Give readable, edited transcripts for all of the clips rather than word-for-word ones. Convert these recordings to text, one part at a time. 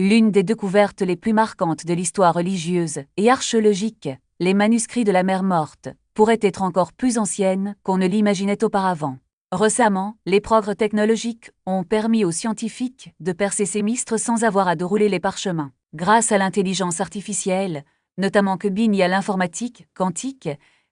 L'une des découvertes les plus marquantes de l'histoire religieuse et archéologique, les manuscrits de la Mer Morte, pourraient être encore plus anciennes qu'on ne l'imaginait auparavant. Récemment, les progrès technologiques ont permis aux scientifiques de percer ces mystères sans avoir à dérouler les parchemins. Grâce à l'intelligence artificielle, notamment liée à l'informatique quantique,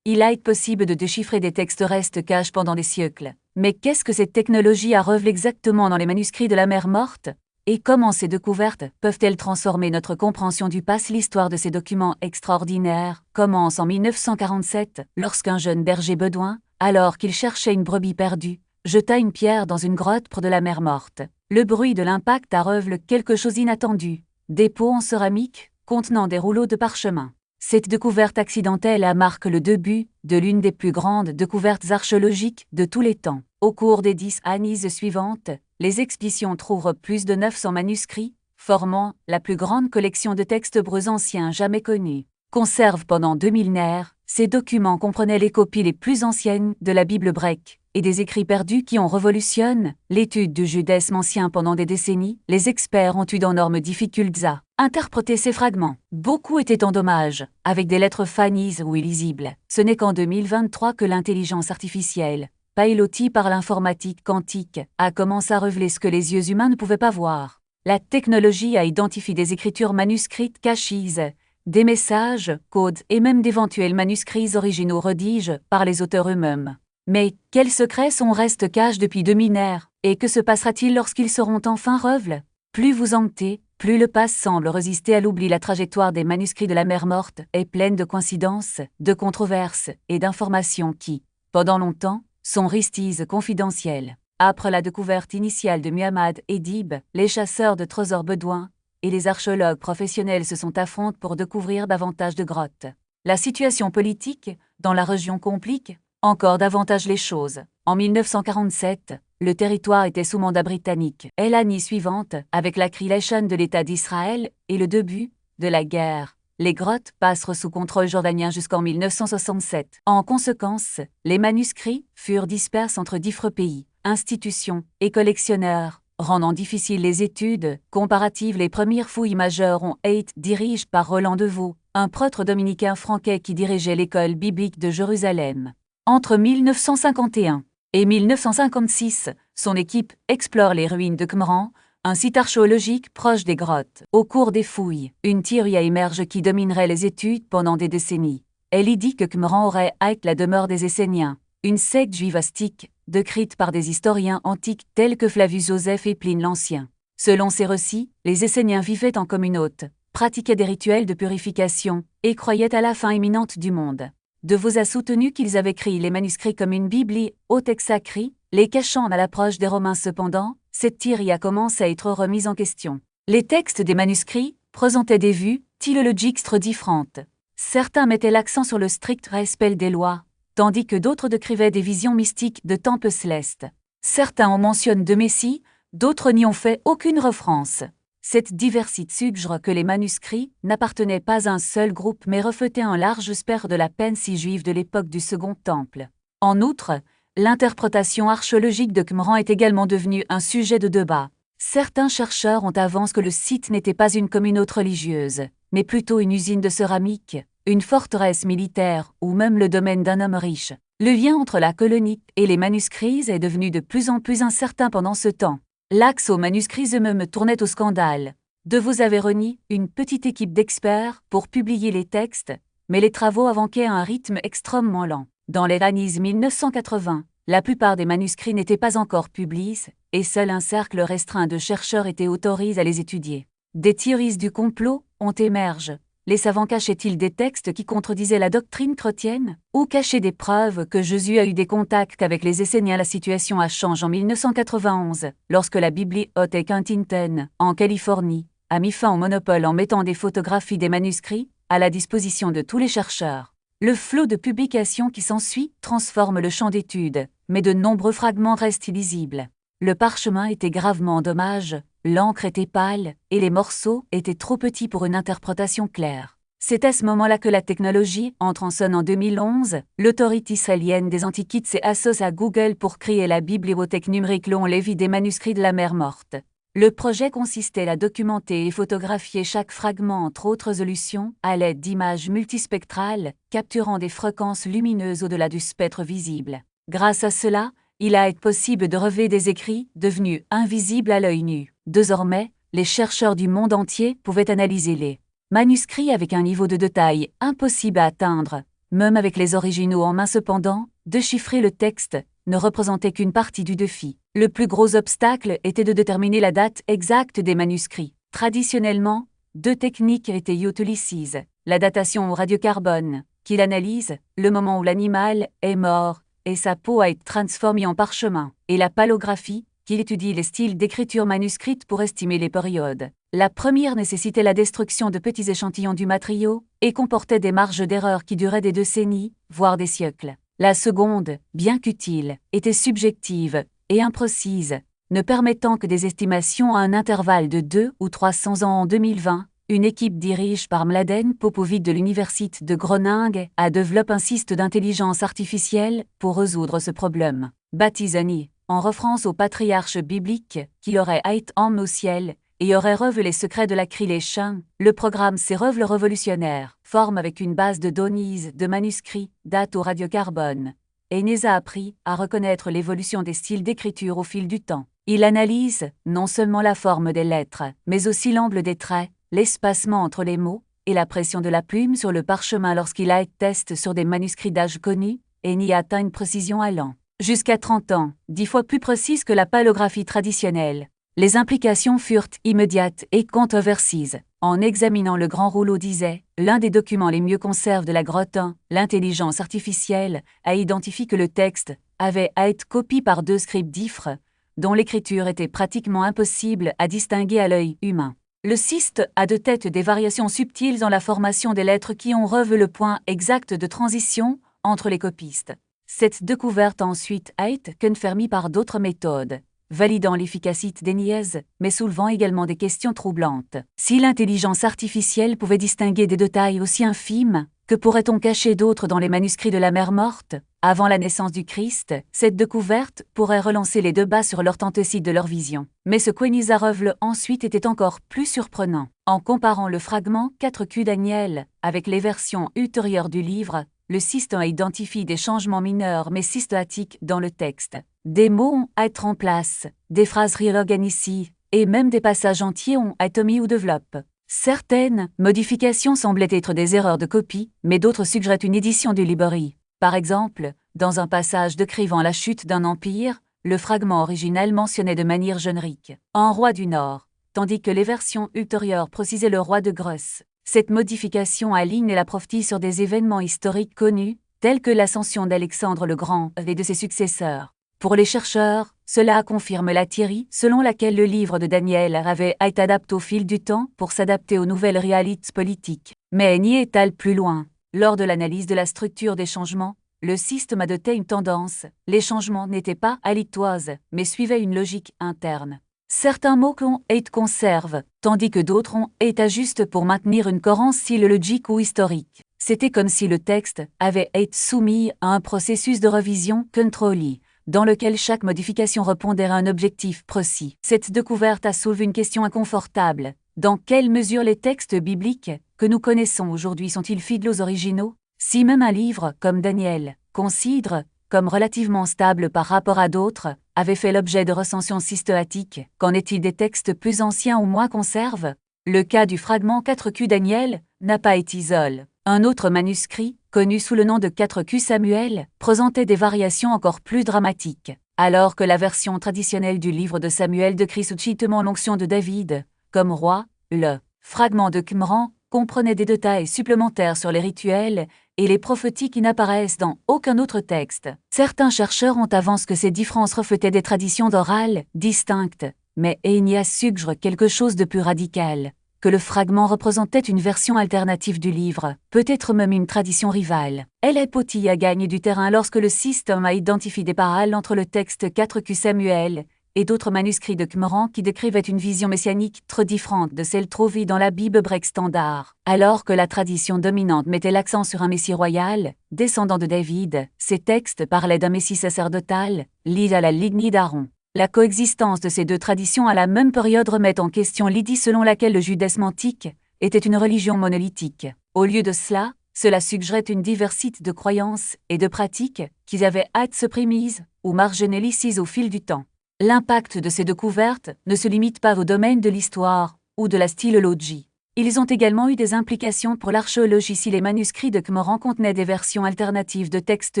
il a été possible de déchiffrer des textes restés cachés pendant des siècles. Mais qu'est-ce que cette technologie a révélé exactement dans les manuscrits de la Mer Morte? Et comment ces découvertes peuvent-elles transformer notre compréhension du passé? L'histoire de ces documents extraordinaires commence en 1947, lorsqu'un jeune berger bédouin, alors qu'il cherchait une brebis perdue, jeta une pierre dans une grotte près de la Mer Morte. Le bruit de l'impact a révélé quelque chose d'inattendu, des pots en céramique contenant des rouleaux de parchemin. Cette découverte accidentelle marque le début de l'une des plus grandes découvertes archéologiques de tous les temps. Au cours des 10 années suivantes, les expéditions trouvent plus de 900 manuscrits, formant la plus grande collection de textes hébreux anciens jamais connue. Conservés pendant 2 millénaires, ces documents comprenaient les copies les plus anciennes de la Bible hébraïque et des écrits perdus qui ont révolutionné l'étude du judaïsme ancien pendant des décennies. Les experts ont eu d'énormes difficultés à interpréter ces fragments. Beaucoup étaient en dommages, avec des lettres fanées ou illisibles. Ce n'est qu'en 2023 que l'intelligence artificielle, pilotée par l'informatique quantique, a commencé à révéler ce que les yeux humains ne pouvaient pas voir. La technologie a identifié des écritures manuscrites cachées, des messages, codes et même d'éventuels manuscrits originaux rédigés par les auteurs eux-mêmes. Mais quels secrets sont restés cachés depuis 2 millénaires? Et que se passera-t-il lorsqu'ils seront enfin révélés? Plus vous enquêtez, plus le passé semble résister à l'oubli. La trajectoire des manuscrits de la Mer Morte est pleine de coïncidences, de controverses et d'informations qui, pendant longtemps, sont restées confidentielles. Après la découverte initiale de Muhammad et d'Ibn, les chasseurs de trésors bédouins et les archéologues professionnels se sont affrontés pour découvrir davantage de grottes. La situation politique dans la région complique encore davantage les choses. En 1947, le territoire était sous mandat britannique. Et l'année suivante, avec la création de l'État d'Israël et le début de la guerre, les grottes passèrent sous contrôle jordanien jusqu'en 1967. En conséquence, les manuscrits furent dispersés entre différents pays, institutions et collectionneurs, rendant difficiles les études comparatives. Les premières fouilles majeures ont été dirigées par Roland Devaux, un prêtre dominicain franquais qui dirigeait l'école biblique de Jérusalem. Entre 1951 et 1956, son équipe explore les ruines de Qumran, un site archéologique proche des grottes. Au cours des fouilles, une théorie a émergé qui dominerait les études pendant des décennies. Elle y dit que Qumran aurait été la demeure des Esséniens, une secte juive astique, décrite par des historiens antiques tels que Flavius Joseph et Pline l'Ancien. Selon ces récits, les Esséniens vivaient en communauté, pratiquaient des rituels de purification et croyaient à la fin imminente du monde. Devaux a soutenu qu'ils avaient écrit les manuscrits comme une Bible au texte sacré, les cachant à l'approche des Romains. Cependant, cette théorie a commencé à être remise en question. Les textes des manuscrits présentaient des vues théologiques très différentes. Certains mettaient l'accent sur le strict respect des lois, tandis que d'autres décrivaient des visions mystiques de temples célestes. Certains en mentionnent deux messies, d'autres n'y ont fait aucune référence. Cette diversité suggère que les manuscrits n'appartenaient pas à un seul groupe mais reflétaient un large spectre de la pensée juive de l'époque du Second Temple. En outre, l'interprétation archéologique de Qumran est également devenue un sujet de débat. Certains chercheurs ont avancé que le site n'était pas une communauté religieuse, mais plutôt une usine de céramique, une forteresse militaire ou même le domaine d'un homme riche. Le lien entre la colonie et les manuscrits est devenu de plus en plus incertain pendant ce temps. L'axe aux manuscrits eux-mêmes tournait au scandale. Devaux avait réuni une petite équipe d'experts pour publier les textes, mais les travaux avançaient à un rythme extrêmement lent. Dans les années 1980, la plupart des manuscrits n'étaient pas encore publiés, et seul un cercle restreint de chercheurs était autorisé à les étudier. Des théories du complot ont émergé. Les savants cachaient-ils des textes qui contredisaient la doctrine chrétienne? Ou cachaient des preuves que Jésus a eu des contacts avec les Esséniens? La situation a changé en 1991, lorsque la bibliothèque Huntington, en Californie, a mis fin au monopole en mettant des photographies des manuscrits à la disposition de tous les chercheurs. Le flot de publications qui s'ensuit transforme le champ d'étude, mais de nombreux fragments restent illisibles. Le parchemin était gravement endommagé, l'encre était pâle, et les morceaux étaient trop petits pour une interprétation claire. C'est à ce moment-là que la technologie entre en scène. En 2011, l'autorité israélienne des antiquités s'est associée à Google pour créer la bibliothèque numérique Long Lévi des manuscrits de la Mer Morte. Le projet consistait à documenter et photographier chaque fragment en trop haute résolution à l'aide d'images multispectrales, capturant des fréquences lumineuses au-delà du spectre visible. Grâce à cela, il a été possible de relever des écrits devenus invisibles à l'œil nu. Désormais, les chercheurs du monde entier pouvaient analyser les manuscrits avec un niveau de détail impossible à atteindre. Même avec les originaux en main cependant, déchiffrer le texte ne représentait qu'une partie du défi. Le plus gros obstacle était de déterminer la date exacte des manuscrits. Traditionnellement, deux techniques étaient utilisées. La datation au radiocarbone, qui analyse le moment où l'animal est mort et sa peau a été transformée en parchemin, et la palographie, qui étudie les styles d'écriture manuscrite pour estimer les périodes. La première nécessitait la destruction de petits échantillons du matériau et comportait des marges d'erreur qui duraient des décennies, voire des siècles. La seconde, bien qu'utile, était subjective et imprécise, ne permettant que des estimations à un intervalle de 200 ou 300 ans. En 2020, une équipe dirigée par Mladen Popovic de l'Université de Groningue a développé un système d'intelligence artificielle pour résoudre ce problème. Baptisé en référence au patriarche biblique qui aurait été emmené au ciel et aurait révélé les secrets de la création, le programme s'est révélé révolutionnaire, forme avec une base de données de manuscrits, dates au radiocarbone, et nous a appris à reconnaître l'évolution des styles d'écriture au fil du temps. Il analyse non seulement la forme des lettres, mais aussi l'angle des traits, l'espacement entre les mots et la pression de la plume sur le parchemin lorsqu'il a été testé sur des manuscrits d'âge connu et n'y a atteint une précision allant jusqu'à 30 ans, 10 fois plus précise que la palographie traditionnelle. Les implications furent immédiates et controversées. En examinant le grand rouleau disait, l'un des documents les mieux conservés de la grotte, l'intelligence artificielle a identifié que le texte avait à être copié par deux scribes différents, dont l'écriture était pratiquement impossible à distinguer à l'œil humain. Le système a de tête des variations subtiles dans la formation des lettres qui ont révélé le point exact de transition entre les copistes. Cette découverte ensuite a été confirmée par d'autres méthodes, validant l'efficacité des niaises, mais soulevant également des questions troublantes. Si l'intelligence artificielle pouvait distinguer des détails aussi infimes, que pourrait-on cacher d'autres dans les manuscrits de la Mère morte? Avant la naissance du Christ, cette découverte pourrait relancer les débats sur l'authenticité de leur vision. Mais ce qu'Ouénisa a révélé ensuite était encore plus surprenant. En comparant le fragment 4Q Daniel avec les versions ultérieures du livre, le système identifie des changements mineurs mais systématiques dans le texte. Des mots ont à être en place, des phrases réorganisées, et même des passages entiers ont été mis ou développés. Certaines modifications semblaient être des erreurs de copie, mais d'autres suggèrent une édition du librairie. Par exemple, dans un passage décrivant la chute d'un empire, le fragment original mentionnait de manière générique un roi du Nord, tandis que les versions ultérieures précisaient le roi de Grèce. Cette modification aligne la prophétie sur des événements historiques connus, tels que l'ascension d'Alexandre le Grand et de ses successeurs. Pour les chercheurs, cela confirme la théorie selon laquelle le livre de Daniel avait été adapté au fil du temps pour s'adapter aux nouvelles réalités politiques. Mais n'y est-elle plus loin? Lors de l'analyse de la structure des changements, le système adoptait une tendance. Les changements n'étaient pas aléatoires, mais suivaient une logique interne. Certains mots ont été conservés, tandis que d'autres ont été ajustés pour maintenir une cohérence logique ou historique. C'était comme si le texte avait été soumis à un processus de révision contrôlé, dans lequel chaque modification répondait à un objectif précis. Cette découverte a soulevé une question inconfortable. Dans quelle mesure les textes bibliques que nous connaissons aujourd'hui sont-ils fidèles aux originaux? Si même un livre, comme Daniel, considère comme relativement stable par rapport à d'autres, avait fait l'objet de recensions systématiques, qu'en est-il des textes plus anciens ou moins conservés? Le cas du fragment 4Q Daniel n'a pas été isolé. Un autre manuscrit, connu sous le nom de 4Q Samuel, présentait des variations encore plus dramatiques. Alors que la version traditionnelle du livre de Samuel décrit succinctement l'onction de David comme roi, le fragment de Qumran comprenait des détails supplémentaires sur les rituels et les prophéties qui n'apparaissent dans aucun autre texte. Certains chercheurs ont avancé que ces différences reflétaient des traditions orales distinctes, mais Enya suggère quelque chose de plus radical, que le fragment représentait une version alternative du livre, peut-être même une tradition rivale. El-Poti a gagné du terrain lorsque le système a identifié des parallèles entre le texte 4Q Samuel et d'autres manuscrits de Qumran qui décrivaient une vision messianique très différente de celle trouvée dans la Bible grecque standard. Alors que la tradition dominante mettait l'accent sur un messie royal, descendant de David, ces textes parlaient d'un messie sacerdotal, lié à la lignée d'Aaron. La coexistence de ces deux traditions à la même période remet en question l'idée selon laquelle le judaïsme antique était une religion monolithique. Au lieu de cela, cela suggérait une diversité de croyances et de pratiques qui avaient à être supprises ou marginalisées au fil du temps. L'impact de ces découvertes ne se limite pas au domaine de l'histoire ou de la stylogie. Ils ont également eu des implications pour l'archéologie si les manuscrits de Qumran contenaient des versions alternatives de textes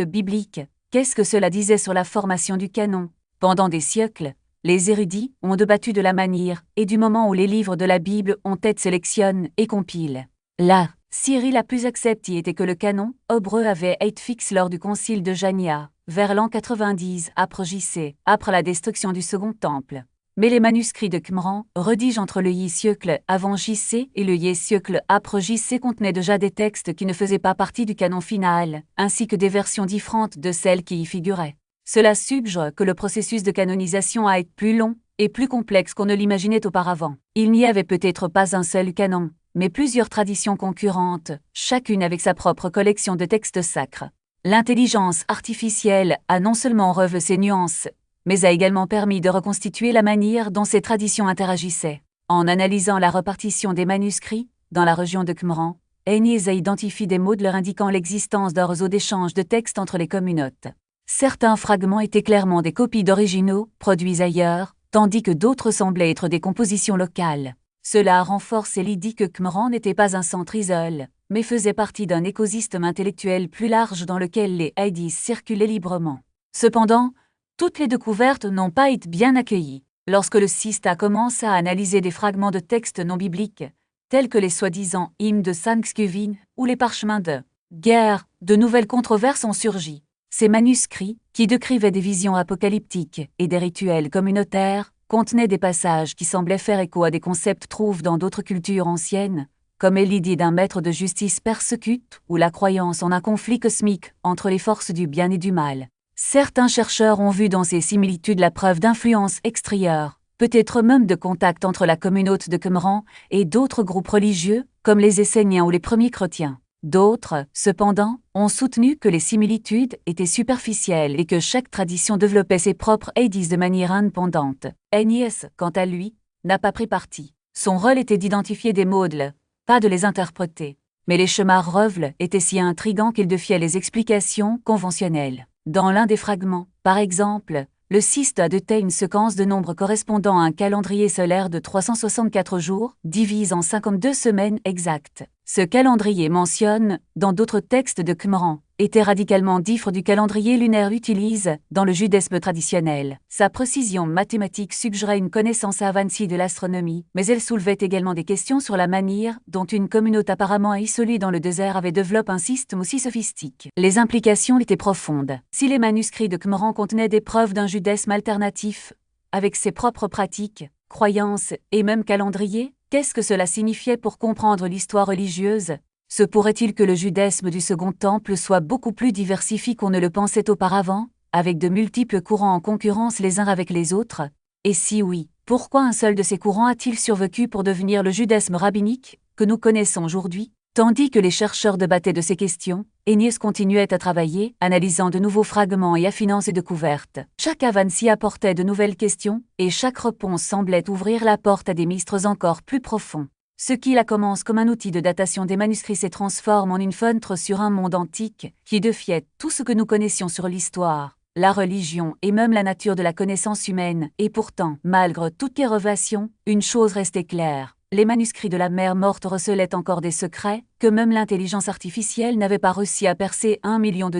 bibliques. Qu'est-ce que cela disait sur la formation du canon? Pendant des siècles, les érudits ont débattu de la manière et du moment où les livres de la Bible ont été sélectionnés et compilés. La Syrie la plus acceptée était que le canon hébreu avait été fixé lors du concile de Jania, vers l'an 90 après JC, après la destruction du Second Temple. Mais les manuscrits de Qumran, rédigés entre le Yi siècle avant JC et le Yi siècle après JC, contenaient déjà des textes qui ne faisaient pas partie du canon final, ainsi que des versions différentes de celles qui y figuraient. Cela suggère que le processus de canonisation a été plus long et plus complexe qu'on ne l'imaginait auparavant. Il n'y avait peut-être pas un seul canon, mais plusieurs traditions concurrentes, chacune avec sa propre collection de textes sacres. L'intelligence artificielle a non seulement révélé ces nuances, mais a également permis de reconstituer la manière dont ces traditions interagissaient. En analysant la répartition des manuscrits dans la région de Qumran, Agnès a identifié des mots de leur indiquant l'existence d'un réseau d'échanges de textes entre les communautés. Certains fragments étaient clairement des copies d'originaux produits ailleurs, tandis que d'autres semblaient être des compositions locales. Cela renforce l'idée que Qumran n'était pas un centre isolé, mais faisait partie d'un écosystème intellectuel plus large dans lequel les hadiths circulaient librement. Cependant, toutes les découvertes n'ont pas été bien accueillies. Lorsque le CIST a commencé à analyser des fragments de textes non bibliques, tels que les soi-disant hymnes de Thanksgiving ou les parchemins de guerre, de nouvelles controverses ont surgi. Ces manuscrits, qui décrivaient des visions apocalyptiques et des rituels communautaires, contenaient des passages qui semblaient faire écho à des concepts trouvés dans d'autres cultures anciennes, comme l'idée d'un maître de justice persécute ou la croyance en un conflit cosmique entre les forces du bien et du mal. Certains chercheurs ont vu dans ces similitudes la preuve d'influence extérieure, peut-être même de contact entre la communauté de Qumran et d'autres groupes religieux, comme les Esséniens ou les premiers chrétiens. D'autres, cependant, ont soutenu que les similitudes étaient superficielles et que chaque tradition développait ses propres hadiths de manière indépendante. Agnès, quant à lui, n'a pas pris parti. Son rôle était d'identifier des mots-clés, pas de les interpréter. Mais les chemins révélés étaient si intrigants qu'ils défiaient les explications conventionnelles. Dans l'un des fragments, par exemple, le CIST a doté une séquence de nombres correspondant à un calendrier solaire de 364 jours, divise en 52 semaines exactes. Ce calendrier mentionne, dans d'autres textes de Qumran, était radicalement différent du calendrier lunaire utilisé dans le judaïsme traditionnel. Sa précision mathématique suggérait une connaissance avancée de l'astronomie, mais elle soulevait également des questions sur la manière dont une communauté apparemment isolée dans le désert avait développé un système aussi sophistiqué. Les implications étaient profondes. Si les manuscrits de Qumran contenaient des preuves d'un judaïsme alternatif, avec ses propres pratiques, croyances et même calendrier, qu'est-ce que cela signifiait pour comprendre l'histoire religieuse? Se pourrait-il que le judaïsme du Second Temple soit beaucoup plus diversifié qu'on ne le pensait auparavant, avec de multiples courants en concurrence les uns avec les autres? Et si oui, pourquoi un seul de ces courants a-t-il survécu pour devenir le judaïsme rabbinique que nous connaissons aujourd'hui? Tandis que les chercheurs débattaient de ces questions, Agnès continuait à travailler, analysant de nouveaux fragments et affinant ses découvertes. Chaque avancée apportait de nouvelles questions, et chaque réponse semblait ouvrir la porte à des mystères encore plus profonds. Ce qui la commence comme un outil de datation des manuscrits se transforme en une fenêtre sur un monde antique qui défiait tout ce que nous connaissions sur l'histoire, la religion et même la nature de la connaissance humaine. Et pourtant, malgré toutes les révélations, une chose restait claire. Les manuscrits de la mer morte recelaient encore des secrets que même l'intelligence artificielle n'avait pas réussi à percer. $1 million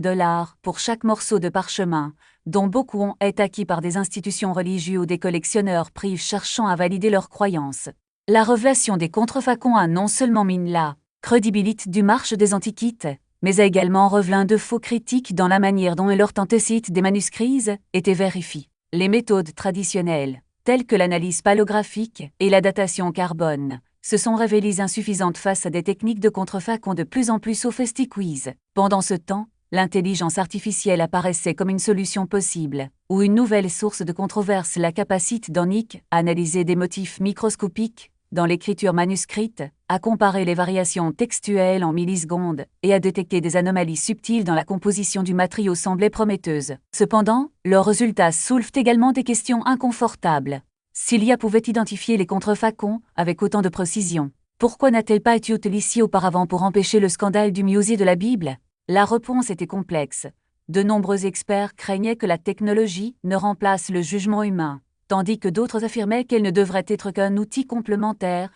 pour chaque morceau de parchemin, dont beaucoup ont été acquis par des institutions religieuses ou des collectionneurs privés cherchant à valider leurs croyances. La révélation des contrefacons a non seulement mis la crédibilité du marché des antiquités, mais a également révélé un défaut critique dans la manière dont l'authenticité des manuscrits était vérifiée. Les méthodes traditionnelles, telles que l'analyse paléographique et la datation carbone, se sont révélées insuffisantes face à des techniques de contrefacons de plus en plus sophistiquées. Pendant ce temps, l'intelligence artificielle apparaissait comme une solution possible, ou une nouvelle source de controverse, la capacité d'Onic à analyser des motifs microscopiques, dans l'écriture manuscrite, à comparer les variations textuelles en millisecondes et à détecter des anomalies subtiles dans la composition du matériau semblaient prometteuses. Cependant, leurs résultats soulèvent également des questions inconfortables. Si l'IA pouvait identifier les contrefacons avec autant de précision, pourquoi n'a-t-elle pas été utilisée auparavant pour empêcher le scandale du musée de la Bible? La réponse était complexe. De nombreux experts craignaient que la technologie ne remplace le jugement humain, tandis que d'autres affirmaient qu'elle ne devrait être qu'un outil complémentaire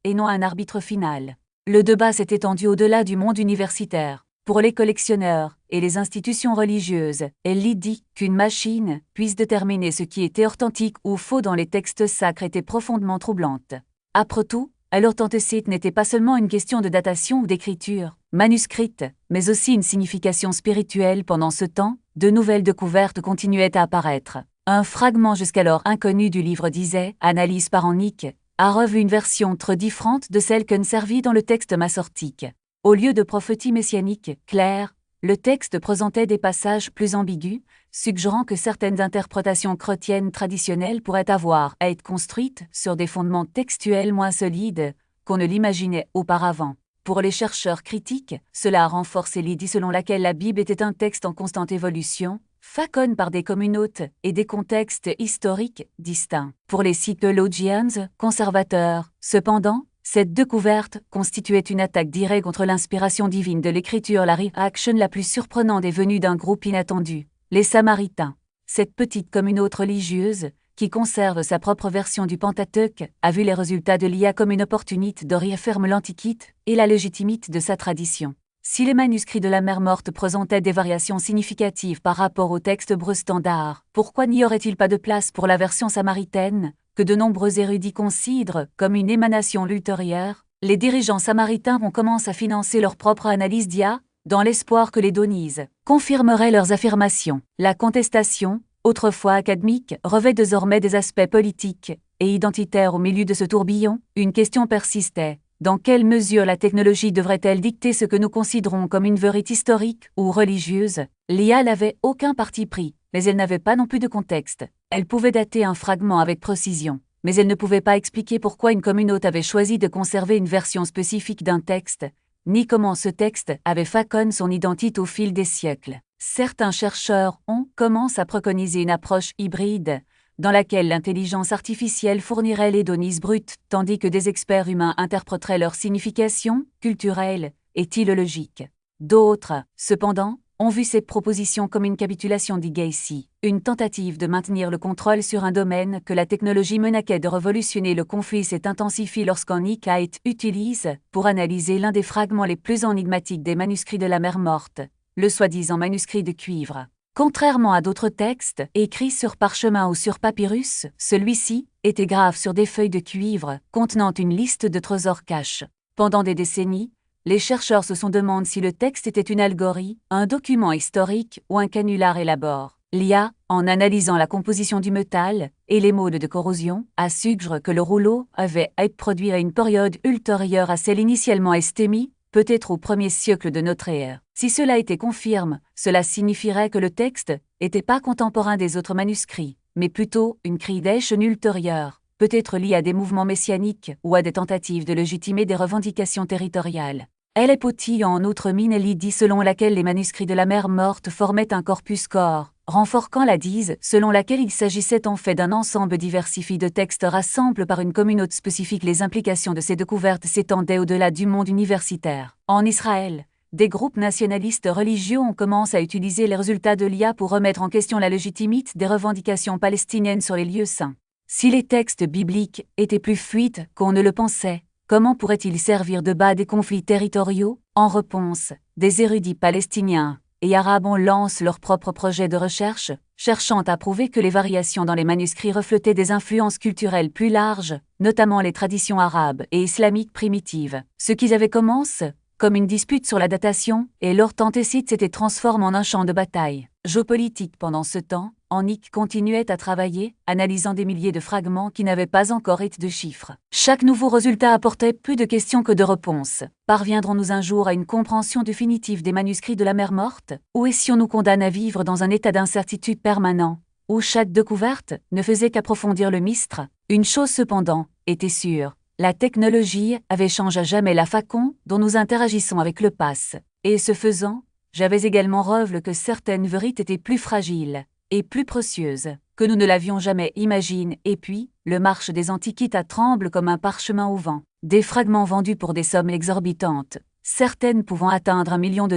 et non un arbitre final. Le débat s'est étendu au-delà du monde universitaire. Pour les collectionneurs et les institutions religieuses, l'idée qu'une machine puisse déterminer ce qui était authentique ou faux dans les textes sacres était profondément troublante. Après tout, l'authenticité n'était pas seulement une question de datation ou d'écriture manuscrite, mais aussi une signification spirituelle. Pendant ce temps, de nouvelles découvertes continuaient à apparaître. Un fragment jusqu'alors inconnu du livre disait « Analyse par Nick » a revu une version très différente de celle qu'on servit dans le texte massortique. Au lieu de prophétie messianique claire, le texte présentait des passages plus ambigus, suggérant que certaines interprétations chrétiennes traditionnelles pourraient avoir à être construites sur des fondements textuels moins solides qu'on ne l'imaginait auparavant. Pour les chercheurs critiques, cela a renforcé l'idée selon laquelle la Bible était un texte en constante évolution, faconne par des communautés et des contextes historiques distincts. Pour les psychologiens conservateurs, cependant, cette découverte constituait une attaque directe contre l'inspiration divine de l'écriture. La réaction la plus surprenante est venue d'un groupe inattendu, les Samaritains. Cette petite communauté religieuse, qui conserve sa propre version du Pentateuque, a vu les résultats de l'IA comme une opportunité de réaffirmer l'antiquité et la légitimité de sa tradition. Si les manuscrits de la Mer Morte présentaient des variations significatives par rapport au texte hébreu standard, pourquoi n'y aurait-il pas de place pour la version samaritaine, que de nombreux érudits considèrent comme une émanation ultérieure? Les dirigeants samaritains ont commencé à financer leur propre analyse d'IA, dans l'espoir que les Donises confirmeraient leurs affirmations. La contestation, autrefois académique, revêt désormais des aspects politiques et identitaires. Au milieu de ce tourbillon, une question persistait. Dans quelle mesure la technologie devrait-elle dicter ce que nous considérons comme une vérité historique ou religieuse? L'IA n'avait aucun parti pris, mais elle n'avait pas non plus de contexte. Elle pouvait dater un fragment avec précision, mais elle ne pouvait pas expliquer pourquoi une communauté avait choisi de conserver une version spécifique d'un texte, ni comment ce texte avait façonné son identité au fil des siècles. Certains chercheurs ont commencé à préconiser une approche hybride, dans laquelle l'intelligence artificielle fournirait les données brutes, tandis que des experts humains interpréteraient leur signification culturelle et philologique. D'autres, cependant, ont vu cette proposition comme une capitulation d'Igacy, une tentative de maintenir le contrôle sur un domaine que la technologie menaçait de révolutionner. Le conflit s'est intensifié lorsqu'un IK a été utilisé pour analyser l'un des fragments les plus énigmatiques des manuscrits de la Mer Morte, le soi-disant manuscrit de cuivre. Contrairement à d'autres textes écrits sur parchemin ou sur papyrus, celui-ci était gravé sur des feuilles de cuivre contenant une liste de trésors cachés. Pendant des décennies, les chercheurs se sont demandé si le texte était une allégorie, un document historique ou un canular élaboré. L'IA, en analysant la composition du métal et les modes de corrosion, a suggéré que le rouleau avait été produit à une période ultérieure à celle initialement estimée, peut-être au 1er siècle de notre ère. Si cela était confirmé, cela signifierait que le texte n'était pas contemporain des autres manuscrits, mais plutôt une création ultérieure, peut-être liée à des mouvements messianiques ou à des tentatives de légitimer des revendications territoriales. Elle est potille en outre mine l'idée selon laquelle les manuscrits de la Mer Morte formaient un corpus corps, renforçant la dise selon laquelle il s'agissait en fait d'un ensemble diversifié de textes rassemblés par une communauté spécifique. Les implications de ces découvertes s'étendaient au-delà du monde universitaire. En Israël, des groupes nationalistes religieux ont commencé à utiliser les résultats de l'IA pour remettre en question la légitimité des revendications palestiniennes sur les lieux saints. Si les textes bibliques étaient plus fluides qu'on ne le pensait, comment pourrait-il servir de bas à des conflits territoriaux? En réponse, des érudits palestiniens et arabes lancent leurs propres projets de recherche, cherchant à prouver que les variations dans les manuscrits reflétaient des influences culturelles plus larges, notamment les traditions arabes et islamiques primitives. Ce qu'ils avaient commencé comme une dispute sur la datation, et leur tentacite s'était transformé en un champ de bataille géopolitique. Pendant ce temps, Nick continuait à travailler, analysant des milliers de fragments qui n'avaient pas encore été de chiffres. Chaque nouveau résultat apportait plus de questions que de réponses. Parviendrons-nous un jour à une compréhension définitive des manuscrits de la Mer Morte, ou est-ce-nous condamne à vivre dans un état d'incertitude permanent, où chaque découverte ne faisait qu'approfondir le mystère? Une chose cependant était sûre, La technologie avait changé à jamais la façon dont nous interagissons avec le pass. Et ce faisant, j'avais également relevé que certaines vérités étaient plus fragiles et plus précieuses que nous ne l'avions jamais imaginé. Et puis, le marché des antiquités tremble comme un parchemin au vent. Des fragments vendus pour des sommes exorbitantes, certaines pouvant atteindre $1 million,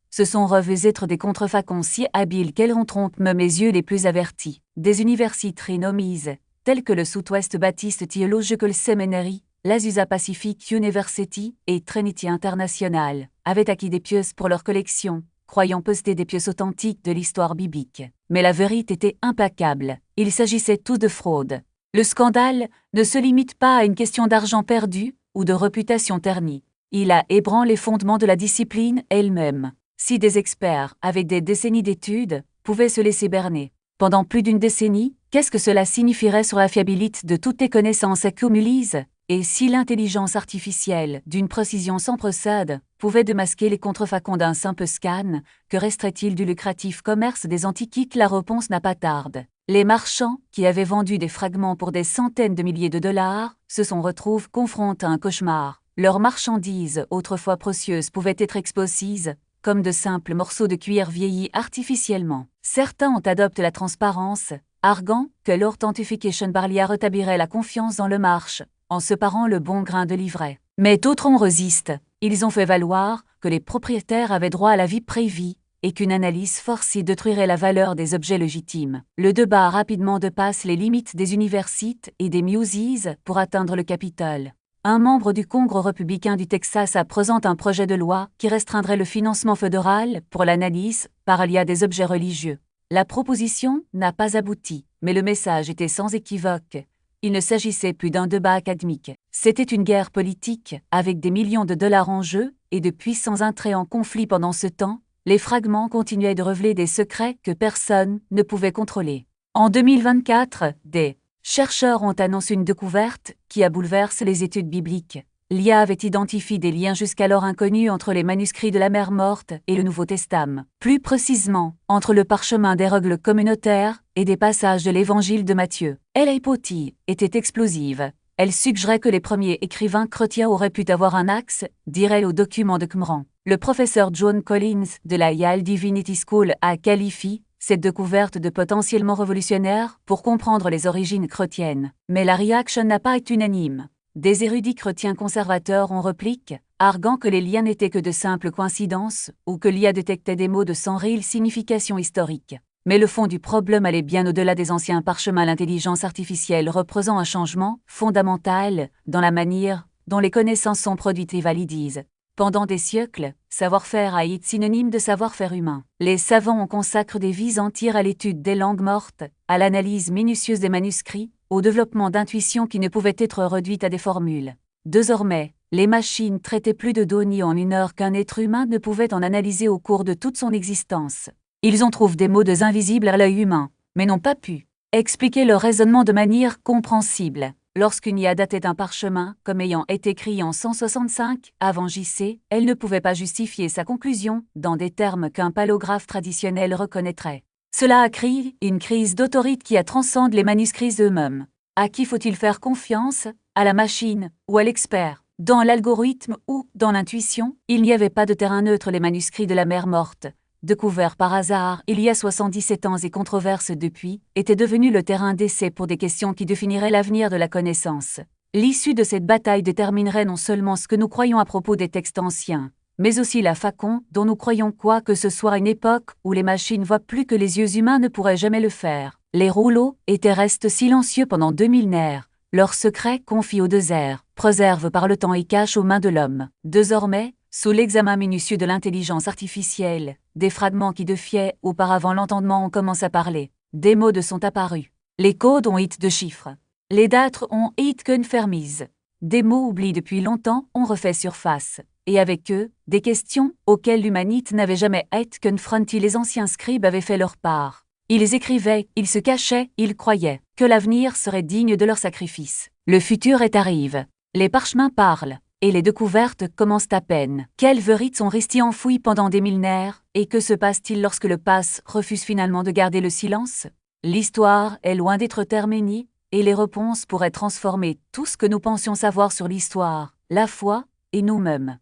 se sont révélés être des contrefaçons si habiles qu'elles ont trompé même les yeux les plus avertis. Des universités nommées, telles que le Southwest Baptist Theological Seminary, l'Azusa Pacific University et Trinity International, avaient acquis des pièces pour leur collection, croyant posséder des pièces authentiques de l'histoire biblique. Mais la vérité était implacable, il s'agissait tout de fraude. Le scandale ne se limite pas à une question d'argent perdu ou de réputation ternie. Il a ébranlé les fondements de la discipline elle-même. Si des experts, avec des décennies d'études, pouvaient se laisser berner pendant plus d'une décennie, qu'est-ce que cela signifierait sur la fiabilité de toutes les connaissances accumulées? Et si l'intelligence artificielle, d'une précision sans précédent, pouvait démasquer les contrefaçons d'un simple scan, que resterait-il du lucratif commerce des antiquités? La réponse n'a pas tardé. Les marchands, qui avaient vendu des fragments pour des centaines de milliers de dollars, se sont retrouvés confrontés à un cauchemar. Leurs marchandises, autrefois précieuses, pouvaient être exposées comme de simples morceaux de cuir vieillis artificiellement. Certains ont adopté la transparence, arguant que l'authentification barrière rétablirait la confiance dans le marché, en séparant le bon grain de l'ivraie. Mais d'autres ont résisté. Ils ont fait valoir que les propriétaires avaient droit à la vie privée et qu'une analyse forcée détruirait la valeur des objets légitimes. Le débat a rapidement dépassé les limites des universités et des muséis pour atteindre le Capitole. Un membre du Congrès républicain du Texas a présenté un projet de loi qui restreindrait le financement fédéral pour l'analyse par l'IA des objets religieux. La proposition n'a pas abouti, mais le message était sans équivoque. Il ne s'agissait plus d'un débat académique. C'était une guerre politique, avec des millions de dollars en jeu et de puissants intérêts en conflit. Pendant ce temps, les fragments continuaient de révéler des secrets que personne ne pouvait contrôler. En 2024, des chercheurs ont annoncé une découverte qui a bouleversé les études bibliques. L'IA avait identifié des liens jusqu'alors inconnus entre les manuscrits de la Mer Morte et le Nouveau Testament. Plus précisément, entre le parchemin des règles communautaires et des passages de l'Évangile de Matthieu. L'hypothèse était explosive. Elle suggérait que les premiers écrivains chrétiens auraient pu avoir un axe direct aux documents de Qumran. Le professeur John Collins de la Yale Divinity School a qualifié cette découverte de potentiellement révolutionnaire pour comprendre les origines chrétiennes. Mais la réaction n'a pas été unanime. Des érudits chrétiens conservateurs ont répliqué, arguant que les liens n'étaient que de simples coïncidences ou que l'IA détectait des mots de sans réelle signification historique. Mais le fond du problème allait bien au-delà des anciens parchemins. L'intelligence artificielle représente un changement fondamental dans la manière dont les connaissances sont produites et validées. Pendant des siècles, savoir-faire a été synonyme de savoir-faire humain. Les savants ont consacré des vies entières à l'étude des langues mortes, à l'analyse minutieuse des manuscrits, au développement d'intuitions qui ne pouvaient être réduites à des formules. Désormais, les machines traitaient plus de données en 1 heure qu'un être humain ne pouvait en analyser au cours de toute son existence. Ils ont trouvé des mots invisibles à l'œil humain, mais n'ont pas pu expliquer leur raisonnement de manière compréhensible. Lorsqu'une IA datait un parchemin comme ayant été écrit en 165 avant JC, elle ne pouvait pas justifier sa conclusion dans des termes qu'un palographe traditionnel reconnaîtrait. Cela a créé une crise d'autorité qui transcende les manuscrits eux-mêmes. À qui faut-il faire confiance? À la machine ou à l'expert? Dans l'algorithme ou dans l'intuition, il n'y avait pas de terrain neutre. Les manuscrits de la Mer Morte, découverts par hasard il y a 77 ans et controversés depuis, étaient devenus le terrain d'essai pour des questions qui définiraient l'avenir de la connaissance. L'issue de cette bataille déterminerait non seulement ce que nous croyons à propos des textes anciens, mais aussi la façon dont nous croyons quoi que ce soit à une époque où les machines voient plus que les yeux humains ne pourraient jamais le faire. Les rouleaux étaient restés silencieux pendant 2 millénaires, leurs secrets confiés au désert, préservés par le temps et cachés aux mains de l'homme. Désormais, sous l'examen minutieux de l'intelligence artificielle, des fragments qui défiaient auparavant l'entendement ont commencé à parler. Des mots sont apparus. Les codes ont été de chiffres. Les dates ont été confirmées. Des mots oubliés depuis longtemps ont refait surface. Et avec eux, des questions auxquelles l'humanité n'avait jamais été confrontée. Les anciens scribes avaient fait leur part. Ils écrivaient, ils se cachaient, ils croyaient que l'avenir serait digne de leur sacrifice. Le futur arrive. Les parchemins parlent. Et les découvertes commencent à peine. Quelles vérités sont restées enfouies pendant des millénaires, et que se passe-t-il lorsque le passe refuse finalement de garder le silence? L'histoire est loin d'être terminée, et les réponses pourraient transformer tout ce que nous pensions savoir sur l'histoire, la foi, et nous-mêmes.